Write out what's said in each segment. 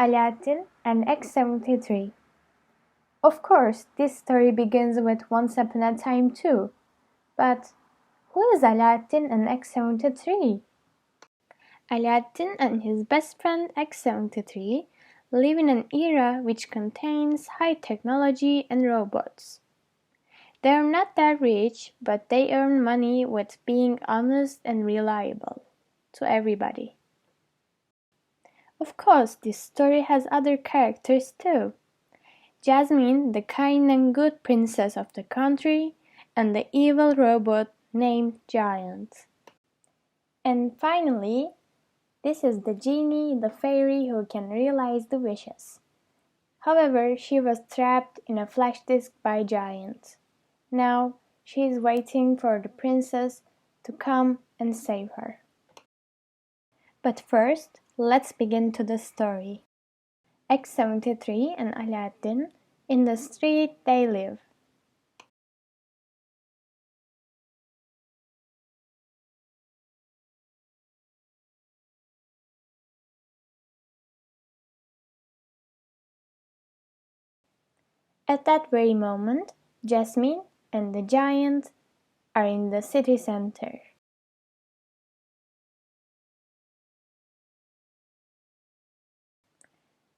Aladdin and X-73. Of course, this story begins with Once Upon a Time too. But who is Aladdin and X-73? Aladdin and his best friend X-73 live in an era which contains high technology and robots. They are not that rich, but they earn money with being honest and reliable to everybody. Of course, this story has other characters too. Jasmine, the kind and good princess of the country, and the evil robot named Giant. And finally, this is the genie, the fairy who can realize the wishes. However, she was trapped in a flash disk by Giant. Now, she is waiting for the princess to come and save her. But first, let's begin to the story. X-73 and Aladdin in the street they live. At that very moment, Jasmine and the giant are in the city center.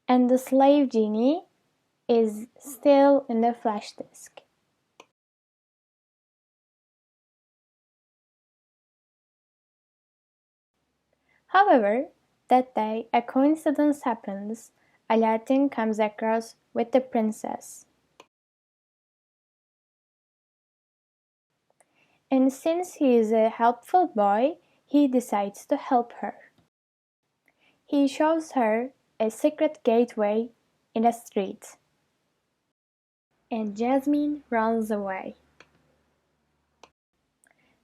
And the slave genie is still in the flash disk. However, that day a coincidence happens. Aladdin comes across with the princess. And since he is a helpful boy, he decides to help her. He shows her a secret gateway in a street. And Jasmine runs away.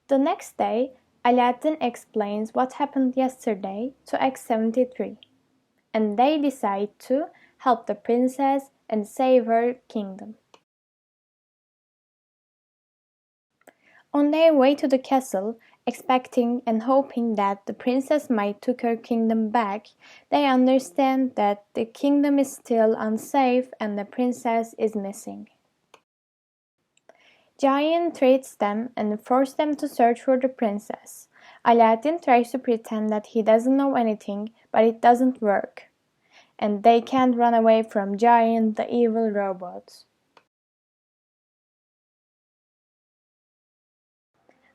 The next day, Aladdin explains what happened yesterday to X-73, and they decide to help the princess and save her kingdom. On their way to the castle, expecting and hoping that the princess might take her kingdom back, they understand that the kingdom is still unsafe and the princess is missing. Giant treats them and forces them to search for the princess. Aladdin tries to pretend that he doesn't know anything, but it doesn't work. And they can't run away from Giant, the evil robot.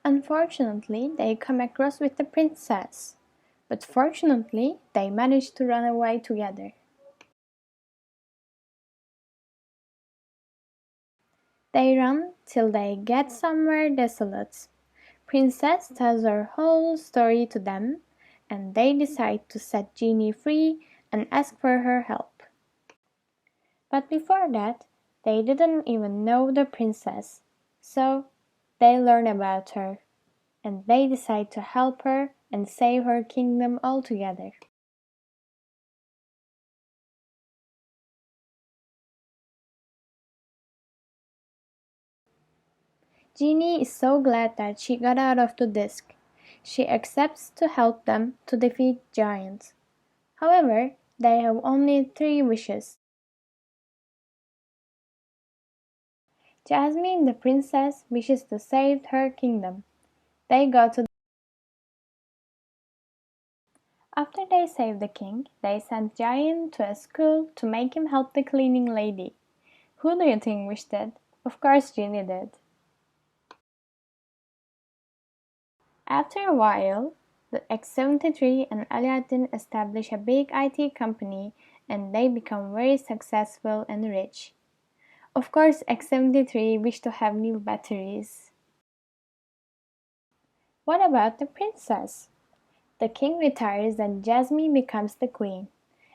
Unfortunately, they come across with the princess. But fortunately, they manage to run away together. They run till they get somewhere desolate. Princess tells her whole story to them, and they decide to set Genie free and ask for her help. But before that, they didn't even know the princess, so they learn about her, and they decide to help her and save her kingdom altogether. Genie is so glad that she got out of the disk. She accepts to help them to defeat giants. However, they have only 3 wishes. Jasmine, the princess, wishes to save her kingdom. They go to After they save the king, they send Giant to a school to make him help the cleaning lady. Who do you think wished it? Of course Genie did. After a while, the X-73 and Aladdin establish a big IT company and they become very successful and rich. Of course, X-73 wish to have new batteries. What about the princess? The king retires and Jasmine becomes the queen,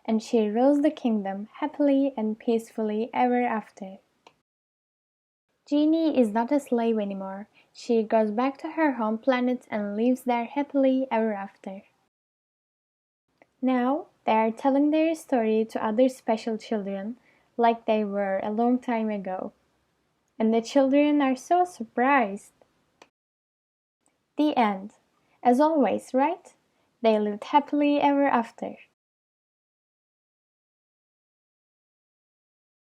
and she rules the kingdom happily and peacefully ever after. Genie is not a slave anymore. She goes back to her home planet and lives there happily ever after. Now they are telling their story to other special children like they were a long time ago. And the children are so surprised. The end. As always, right? They lived happily ever after.